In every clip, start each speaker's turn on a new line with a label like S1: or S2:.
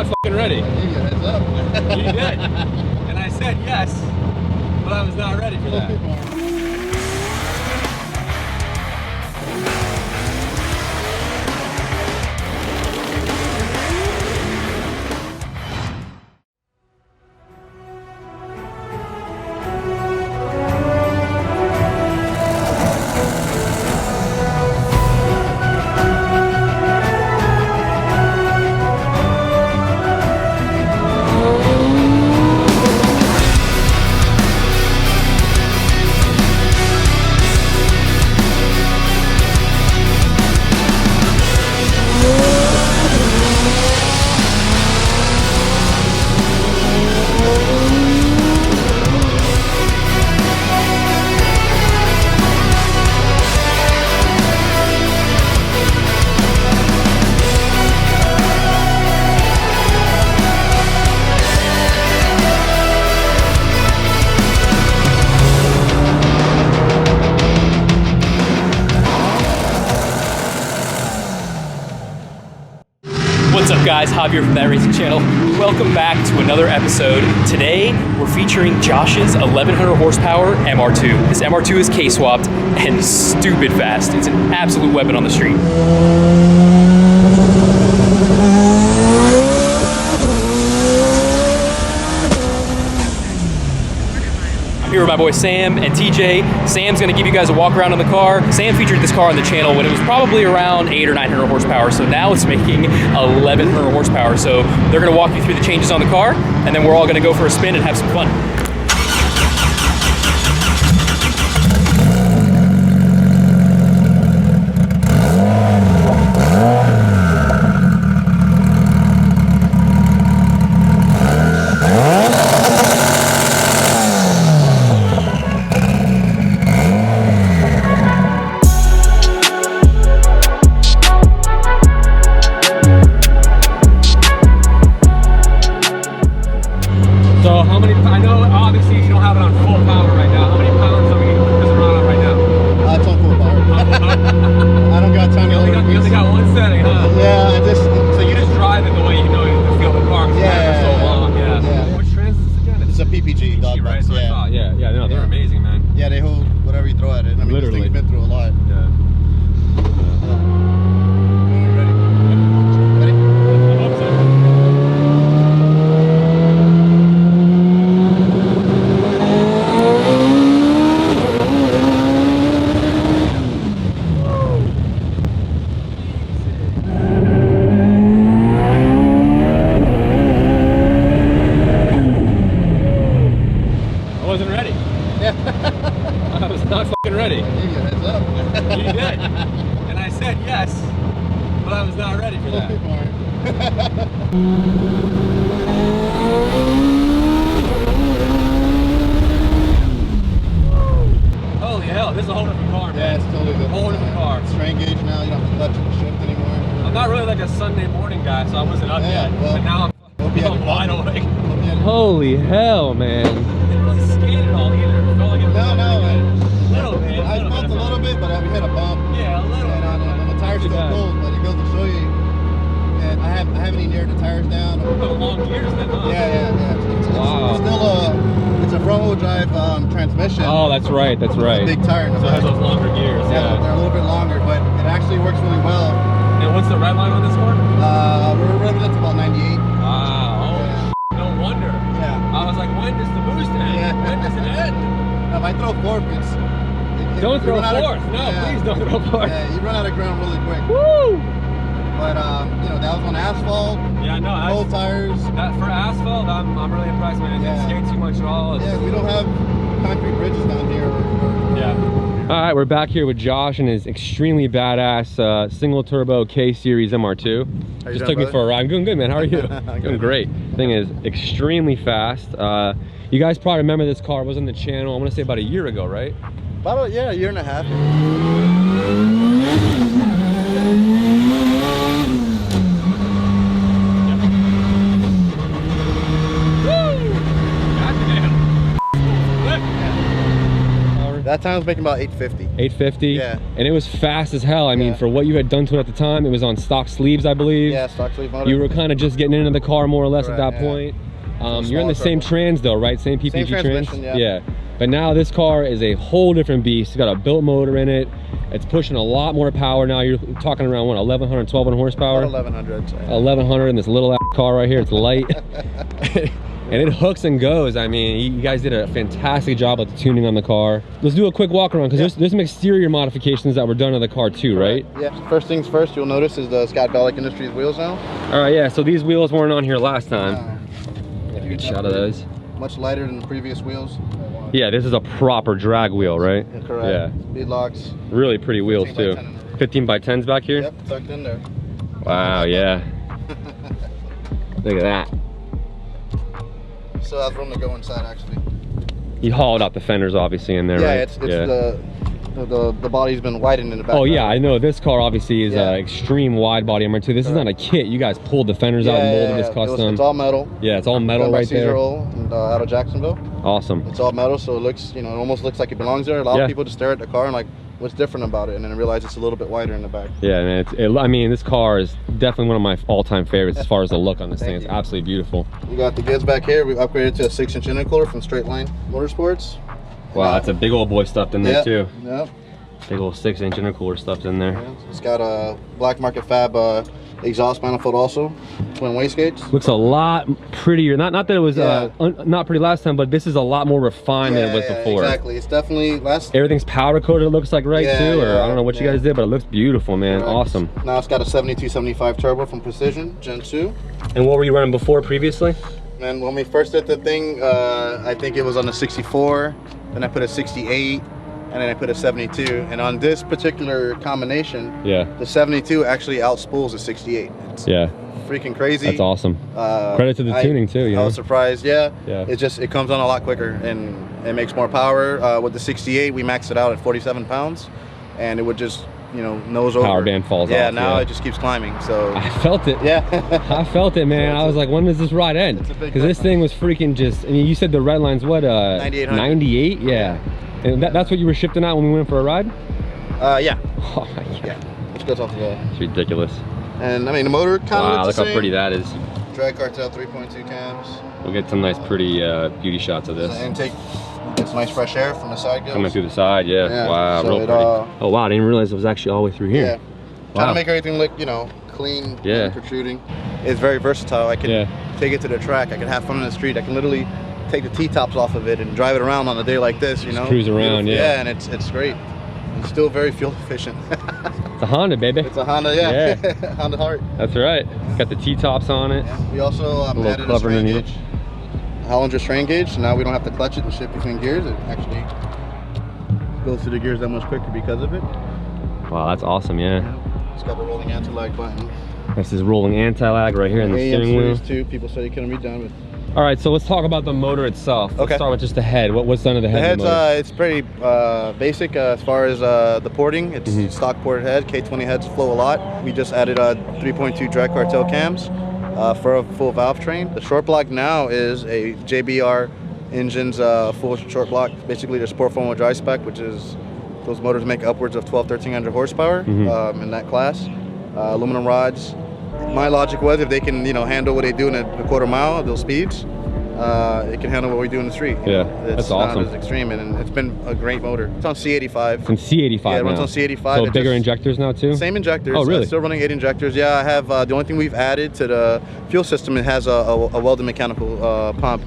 S1: not fucking ready.
S2: I gave you a heads up.
S1: You did. And I said yes, but I was not ready for that. What's up guys, Javier from That Racing Channel. Welcome back to another episode. Today, we're featuring Josh's 1100 horsepower MR2. This MR2 is K-swapped and stupid fast. It's an absolute weapon on the street. Here with my boy Sam and TJ. Sam's gonna give you guys a walk around on the car. Sam featured this car on the channel when it was probably around 800 or 900 horsepower, so now it's making 1100 horsepower. So they're gonna walk you through the changes on the car, and then we're all gonna go for a spin and have some fun. So how many, I know obviously you don't have it on full power right now. How many pounds does it run on right now?
S2: It's on full power. I don't got time to
S1: you only got one setting, huh?
S2: Yeah,
S1: so you just drive it the way you know you feel the car.
S2: Yeah,
S1: so long, yeah. Which trans is this again?
S2: It's a PPG dog
S1: right?
S2: box,
S1: So I thought, yeah, no, they're amazing, man.
S2: Yeah, they hold whatever you throw at it. I mean,
S1: Literally.
S2: this thing's been through a lot.
S1: Yeah.
S2: Ready? Ready?
S1: I hope so. I wasn't ready.
S2: Yeah.
S1: I was not fucking ready.
S2: I gave you a heads up.
S1: You did. And I said yes, but I was not ready for that. Holy hell, this is a whole different car, man.
S2: Yeah, it's totally different.
S1: Whole different car.
S2: Strain gauge now, you don't have to touch the shift anymore.
S1: I'm not really like a Sunday morning guy, so I wasn't up yet.
S2: Well,
S1: but now I'm wide awake.
S3: Holy hell, man.
S1: Didn't really skate at all either. It felt like it was a little bit.
S2: I felt a little bit, but we hit a bump.
S1: Yeah, a little bit.
S2: And the tires still cold, but it goes to show you. And I haven't even aired the tires down.
S1: Put long gears then, huh?
S2: Yeah.
S3: Wow.
S2: It's still it's a front wheel drive transmission.
S3: Oh, that's right, that's right.
S2: Big tire in the
S1: So it has
S2: back.
S1: those longer gears.
S2: Yeah, they're a little bit longer, but it actually works really well.
S1: And what's the red line on this one?
S2: We're running it to about 98.
S1: Wow.
S2: Yeah.
S1: No wonder.
S2: Yeah.
S1: I was like, when does the boost end?
S2: Yeah.
S1: When does it end?
S2: Now, if I throw fourth,
S1: Don't throw
S2: run out of-
S1: fourth. No,
S2: yeah.
S1: please don't throw fourth.
S2: Yeah, you run out of ground really quick.
S1: Woo!
S2: But you know, that was on asphalt.
S1: Yeah, no,
S2: Cold tires.
S1: for asphalt, I'm really impressed, man. It didn't skate too much at all.
S2: Yeah, we don't have concrete bridges down here.
S1: Yeah.
S3: All right, we're back here with Josh and his extremely badass single turbo K series MR2. Just took me for a ride. I'm doing good, man. How are you? Doing great. Thing is extremely fast. You guys probably remember this car. It was on the channel, I want to say about a year ago, right?
S2: About a year and a half. That time I was making about 850.
S3: 850?
S2: Yeah.
S3: And it was fast as hell. I mean, for what you had done to it at the time, it was on stock sleeves, I believe.
S2: Yeah, stock sleeve motor.
S3: You were kind of just getting into the car more or less at that
S2: Correct,
S3: point. You're in the same trans though, right? Same PPG trans?
S2: Yeah.
S3: But now this car is a whole different beast. It's got a built motor in it. It's pushing a lot more power now. You're talking around, what, 1,100, 1,200 horsepower?
S2: 1,100.
S3: 1,100 in this little car right here. It's light. And it hooks and goes. I mean, you guys did a fantastic job with the tuning on the car. Let's do a quick walk around, because there's some exterior modifications that were done to the car too, right?
S2: Yeah. First things first, you'll notice is the Scott Bellick Industries wheels now.
S3: All right, yeah, so these wheels weren't on here last time. Good shot of those.
S2: Much lighter than the previous wheels.
S3: Yeah, this is a proper drag wheel, right?
S2: Yeah, correct.
S3: Yeah.
S2: Speed locks.
S3: Really pretty wheels too. 15 by 10s back here?
S2: Yep, tucked in there.
S3: Wow, yeah. Look at that.
S2: Still has room to go inside, actually.
S3: You hauled out the fenders obviously in there,
S2: yeah,
S3: right?
S2: it's the body's been widened in the back.
S3: Oh yeah, I know. This car obviously is an extreme wide body MR2. This is not a kit. You guys pulled the fenders out and molded this custom.
S2: It's all metal.
S3: Yeah, it's all metal right there.
S2: And, out of Jacksonville.
S3: Awesome.
S2: It's all metal, so it looks, you know, it almost looks like it belongs there. A lot of people just stare at the car and like, what's different about it, and then realize it's a little bit wider in the back.
S3: Yeah, man. I mean, this car is definitely one of my all-time favorites as far as the look on this thing. It's absolutely beautiful.
S2: We got the goods back here. We upgraded to a 6-inch intercooler from Straight Line Motorsports.
S3: Wow, that's a big old boy stuffed in there too.
S2: Yep.
S3: Big old 6-inch intercooler stuffed in there.
S2: Yeah, it's got a black market fab exhaust manifold also, twin wastegates.
S3: Looks a lot prettier. Not that it was not pretty last time, but this is a lot more refined than it was before.
S2: Exactly. It's definitely
S3: everything's powder coated. It looks like too, or I don't know what you guys did, but it looks beautiful, man. Awesome.
S2: Now it's got a 7275 turbo from Precision Gen 2.
S3: And what were you running before previously?
S2: And when we first did the thing, I think it was on the 64. Then I put a 68. And then I put a 72, and on this particular combination, the 72 actually outspools the 68. It's freaking crazy.
S3: That's awesome. Credit to the tuning too.
S2: I was surprised. It comes on a lot quicker and it makes more power. With the 68, we maxed it out at 47 pounds, and it would just, you know, nose over.
S3: Power band falls off.
S2: Yeah, now it just keeps climbing. So
S3: I felt it. I felt it, man. I was like, when does this ride end? Because this thing was freaking just. I mean, you said the red line's what?
S2: 9800.
S3: 98. Yeah. And that's what you were shifting out when we went for a ride?
S2: Yeah.
S3: Oh my God.
S2: Yeah. Which goes off the wall.
S3: It's ridiculous.
S2: And I mean, the motor kind of
S3: wow, look how pretty that is.
S2: Drag Cartel 3.2 cams.
S3: We'll get some nice, pretty beauty shots of this.
S2: Intake. It's nice fresh air from the side goes.
S3: Coming through the side, wow,
S2: so
S3: real pretty. Oh wow, I didn't realize it was actually all the way through here.
S2: Trying to make everything look, you know, clean and protruding. It's very versatile. I can take it to the track. I can have fun in the street. I can literally take the T-tops off of it and drive it around on a day like this, you know.
S3: Cruise around,
S2: and it's great. It's still very fuel efficient.
S3: It's a Honda, baby.
S2: It's a Honda, Honda Heart.
S3: That's right. Got the T-tops on it.
S2: Yeah. We also added a strain gauge. Hollinger strain gauge, so now we don't have to clutch it and shift between gears. It actually goes through the gears that much quicker because of it.
S3: Wow, that's awesome,
S2: It's got the rolling anti-lag button.
S3: This is rolling anti-lag right here in the steering wheel.
S2: Too. People said it couldn't be done with.
S3: All right, so let's talk about the motor itself. Let's start with just the head. What's done to the head?
S2: The head's it's pretty basic as far as the porting. It's stock ported head. K20 heads flow a lot. We just added 3.2 Drag Cartel cams for a full valve train. The short block now is a JBR Engines full short block. Basically, the Sport 4-wheel drive spec, which is those motors make upwards of 1,200–1,300 horsepower in that class. Aluminum rods. My logic was if they can, you know, handle what they do in a quarter mile at those speeds, it can handle what we do in the street.
S3: That's awesome.
S2: It's not as extreme, and it's been a great motor. It's on C85.
S3: It's on C85
S2: Yeah, it runs
S3: now.
S2: on C85.
S3: So bigger injectors now too?
S2: Same injectors.
S3: Oh, really?
S2: Still running 8 injectors. Yeah, I have, the only thing we've added to the fuel system, it has a welded mechanical pump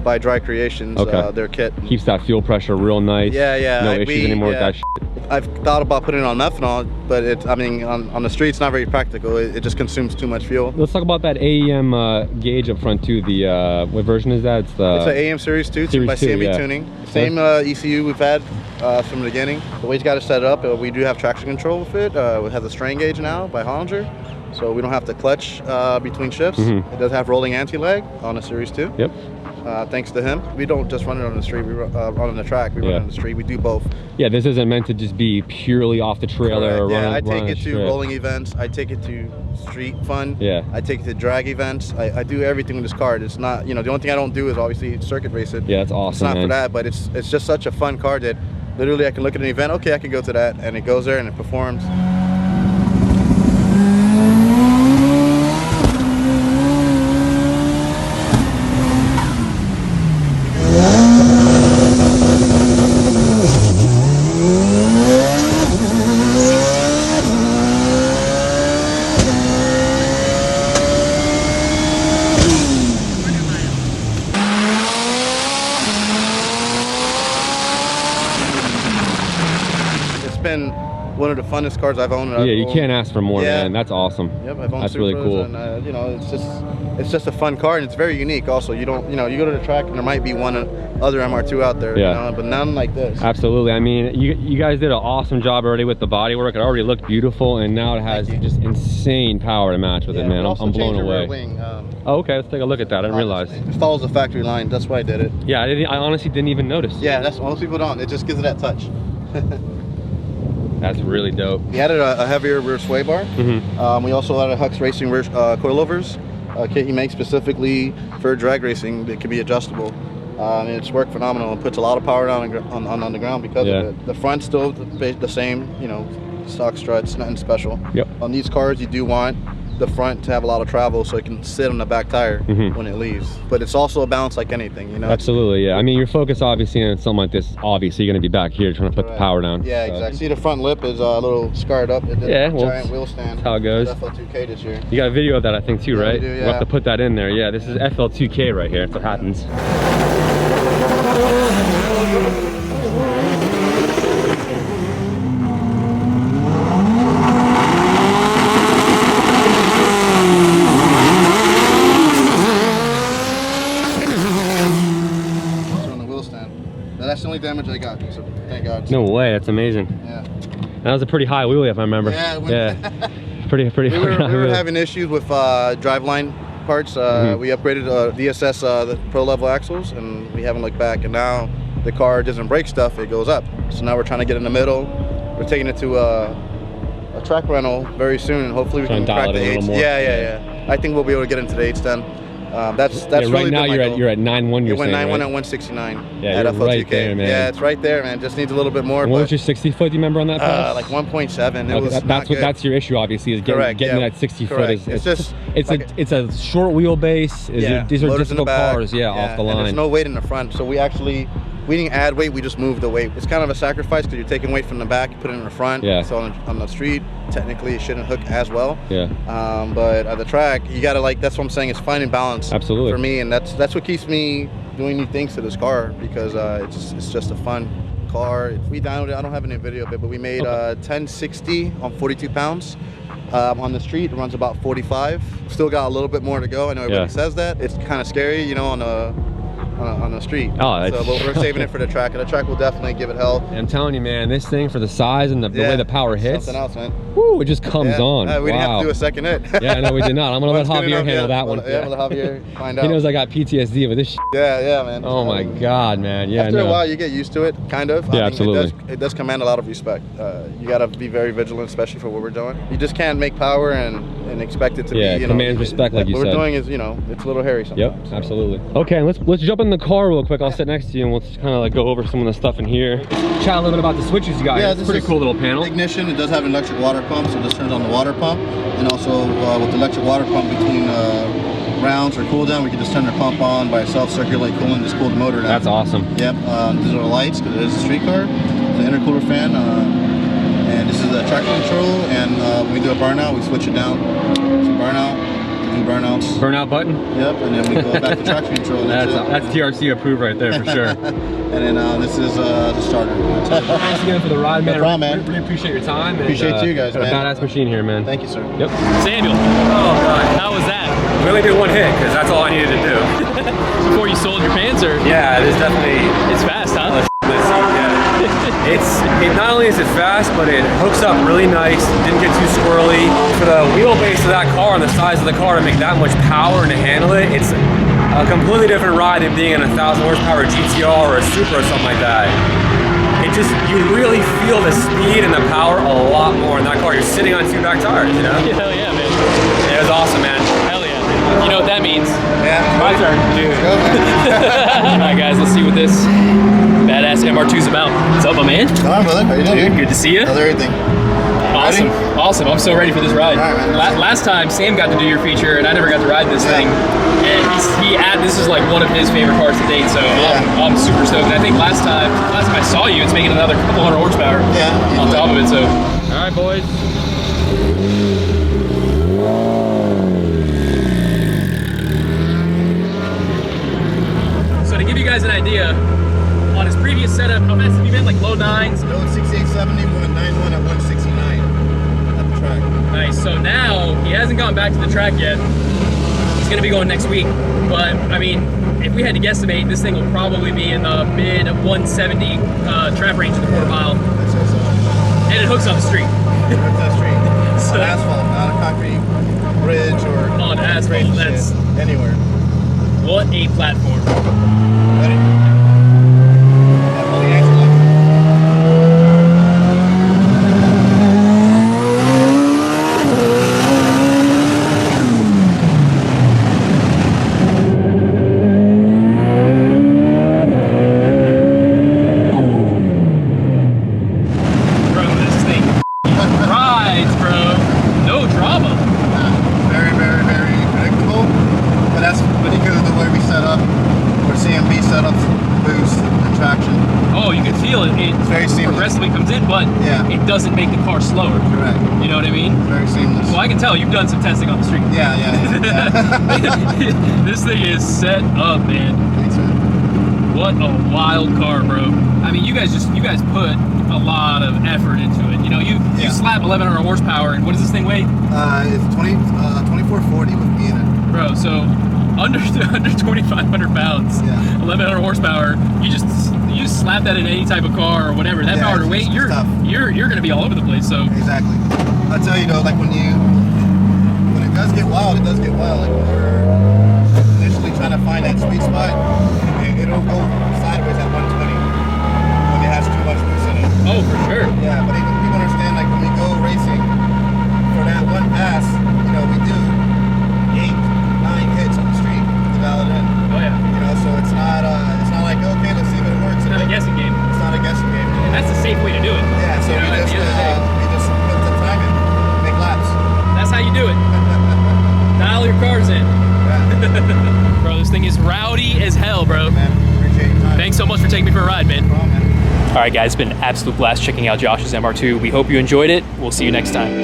S2: by Dry Creations, their kit.
S3: Keeps that fuel pressure real nice. No issues anymore with that shit.
S2: I've thought about putting it on methanol, but I mean, on the street, it's not very practical. It just consumes too much fuel.
S3: Let's talk about that AEM gauge up front too. The what version is that? It's an
S2: AM Series 2 tuned by CMB Tuning. Same ECU we've had from the beginning. The way it's got it set up, we do have traction control with it. It has a strain gauge now by Hollinger, so we don't have to clutch between shifts. It does have rolling anti-lag on a Series 2.
S3: Yep.
S2: Thanks to him. We don't just run it on the street, we run on the track, we run it on the street, we do both.
S3: Yeah, this isn't meant to just be purely off the trailer. Or
S2: I take it to rolling events, I take it to street fun, I take it to drag events, I do everything with this car. It's not, you know, the only thing I don't do is obviously circuit race it.
S3: Yeah, it's awesome.
S2: It's not for that, but it's just such a fun car that Literally, I can look at an event, okay, I can go to that, and it goes there and it performs. Been one of the funnest cars I've owned.
S3: Yeah, you can't ask for more, man. That's awesome.
S2: Yep, I've owned
S3: That's really cool.
S2: And, you know, it's just a fun car, and it's very unique. Also, you don't, you know, you go to the track and there might be one other MR2 out there,
S3: yeah,
S2: you know, but none like this.
S3: Absolutely. I mean, you guys did an awesome job already with the bodywork. It already looked beautiful, and now it has just insane power to match with it, man. I'm blown away.
S2: Wing,
S3: oh, okay. Let's take a look at that. I didn't realize.
S2: It follows the factory line. That's why I did it.
S3: Yeah, I honestly didn't even notice.
S2: Yeah, that's most people don't. It just gives it that touch.
S3: That's really dope.
S2: We added a heavier rear sway bar. We also added Hux Racing rear coilovers. Kit he makes specifically for drag racing that can be adjustable. And it's worked phenomenal and puts a lot of power down on the ground because of it. The front's still the same, you know, stock struts, nothing special.
S3: Yep.
S2: On these cars, you do want the front to have a lot of travel so it can sit on the back tire when it leaves. But it's also a balance like anything, you know?
S3: Absolutely, yeah. I mean, your focus obviously on something like this, obviously you're going to be back here trying to put the power down.
S2: Yeah,
S3: so.
S2: exactly. See the front lip is a little scarred up. It did a
S3: well,
S2: giant wheel stand.
S3: That's how it goes.
S2: FL2K this year.
S3: You got a video of that, I think, too, right?
S2: We do, yeah.
S3: We'll have to put that in there. Yeah, this is FL2K right here. That's what happens.
S2: That's the only damage I got, so thank God.
S3: No way, that's amazing.
S2: Yeah.
S3: That was a pretty high wheelie, if I remember.
S2: Yeah.
S3: pretty
S2: we were having issues with driveline parts. We upgraded DSS the Pro level axles, and we haven't looked back. And now the car doesn't break stuff; it goes up. So now we're trying to get in the middle. We're taking it to a track rental very soon, and hopefully we can crack the 8s. Yeah. I think we'll be able to get into the 8s then. That's
S3: right
S2: really
S3: now you're at 9.1.
S2: It went 9.1
S3: right?
S2: at 169.
S3: Yeah,
S2: at
S3: you're
S2: FL2K.
S3: right there, man.
S2: Yeah, it's right there, man. Just needs a little bit more.
S3: And what was your 60 foot? Do you remember on that pass?
S2: Like 1.7.
S3: That's your issue, obviously, is getting that 60 foot. It's a short wheelbase. These are difficult cars. Off the line.
S2: And there's no weight in the front, so we didn't add weight, we just moved the weight. It's kind of a sacrifice because you're taking weight from the back, you put it in the front. Yeah. So on the street, technically it shouldn't hook as well. Yeah. But at the track, you gotta that's what I'm saying, is finding balance. Absolutely. For me, and that's what keeps me doing new things to this car, because it's just a fun car. We downloaded, I don't have any video of it, but we made 1060 on 42 pounds. On the street, it runs about 45. Still got a little bit more to go. I know everybody says that. It's kind of scary, you know, on the street. Oh, so but we're saving it for the track, and the track will definitely give it hell.
S3: I'm telling you, man, this thing, for the size and the way the power hits,
S2: something else, man.
S3: Woo, it just comes on.
S2: We didn't have to do a second hit.
S3: Yeah, no, we did not. I'm gonna let Javier handle that one.
S2: Yeah, let Javier find out.
S3: He knows I got PTSD with this shit.
S2: Yeah, man.
S3: Oh my God, man. Yeah.
S2: After a while, you get used to it, kind of.
S3: Yeah, absolutely.
S2: It does command a lot of respect. You gotta be very vigilant, especially for what we're doing. You just can't make power and expect it to be.
S3: Yeah, commands respect, like you said.
S2: What we're doing is, you know, it's a little hairy sometimes.
S3: Yep, absolutely. Okay, let's jump in the car real quick. I'll sit next to you and we'll just kind of go over some of the stuff in here. Chat a little bit about the switches you got. Yeah, it's a pretty cool little panel.
S2: Ignition. It does have an electric water pump, so this turns on the water pump, and also with the electric water pump between rounds or cool down, we can just turn the pump on by itself, circulate coolant, just cool the motor down.
S3: That's awesome.
S2: Yep. These are the lights because it is a street car. The intercooler fan, and this is the traction control. And when we do a burnout, we switch it down. So burnout. Burnouts.
S3: Burnout button?
S2: Yep, and then we go back to traction control.
S3: That's TRC approved right there, for sure.
S2: And then this is the starter.
S3: Thanks again for the ride, man.
S2: No problem, man.
S3: Really appreciate your time.
S2: Appreciate you guys,
S3: man. Got a badass machine here, man.
S2: Thank you, sir.
S3: Yep.
S1: Samuel. Oh, God. How was that?
S4: We only did one hit, because that's all I needed to do.
S1: Before you sold your Panzer?
S4: Yeah, it is definitely...
S1: It's fast, huh?
S4: It not only is it fast, but it hooks up really nice, didn't get too squirrely. For the wheelbase of that car and the size of the car to make that much power and to handle it, it's a completely different ride than being in a 1,000 horsepower GTR or a Supra or something like that. It just, you really feel the speed and the power a lot more in that car. You're sitting on two back tires, you know?
S1: Hell yeah, man.
S4: It was awesome, man.
S1: Hell yeah. You know what that means?
S2: Yeah.
S4: My turn, dude.
S1: All right, guys, let's see what this badass best MR2s about. What's up, my man?
S2: Come on, brother. How you doing?
S1: Dude, good to see you.
S2: How's everything?
S1: Awesome.
S2: Ready?
S1: Awesome. I'm so ready for this ride.
S2: All right, man.
S1: Last time, Sam got to do your feature, and I never got to ride this thing. And this is like one of his favorite cars to date, so I'm super stoked. And I think last time I saw you, it's making another couple hundred horsepower on top of it, so.
S3: All right, boys.
S1: So to give you guys an idea, on his previous setup, how fast have you been? Like low nines?
S2: Low 6870, 191 at 169 at the track.
S1: Nice. So now he hasn't gone back to the track yet. He's gonna be going next week. But I mean, if we had to guesstimate, this thing will probably be in the mid 170 trap range in the quarter mile.
S2: That's it, so.
S1: And it hooks on the street.
S2: It's that street.
S1: So,
S2: on asphalt, not a concrete bridge or
S1: on asphalt. That's
S2: anywhere.
S1: What a platform.
S2: Ready?
S1: It doesn't make the car slower.
S2: Correct.
S1: You know what I mean?
S2: Very seamless.
S1: Well, I can tell you've done some testing on the street.
S2: Yeah.
S1: This thing is set up, man.
S2: Thanks, man.
S1: What a wild car, bro. I mean, you guys put a lot of effort into it. You know, you slap 1100 horsepower, and what does this thing weigh?
S2: It's 2440 with me in it. Bro,
S1: so under 2,500 pounds, 1100 horsepower. You just slap that in any type of car or whatever. That power to weight, you're gonna be all over the place. So
S2: exactly. I'll tell you though, like when it does get wild, it does get wild. Like when we're initially trying to find that sweet spot, it'll go sideways at 120 when it has too much boost in it.
S1: Oh, for sure.
S2: Yeah, but people understand, like when we go racing for that one pass, you know, we do 8, 9 hits on the street to dial it in.
S1: Oh yeah.
S2: You know, so it's not like, okay, let's see if it works.
S1: It's not a guessing game.
S2: It's not a guessing game.
S1: And that's the safe way to do it.
S2: Yeah, so
S1: you know,
S2: we just put the time in, make laps.
S1: That's how you do it. Dial your cars in.
S2: Yeah.
S1: Bro, this thing is rowdy as hell, bro.
S2: Man, appreciate your time.
S1: Thanks so much for taking me for a ride, man.
S2: No problem, man.
S1: All right, guys, it's been an absolute blast checking out Josh's MR2. We hope you enjoyed it. We'll see you next time.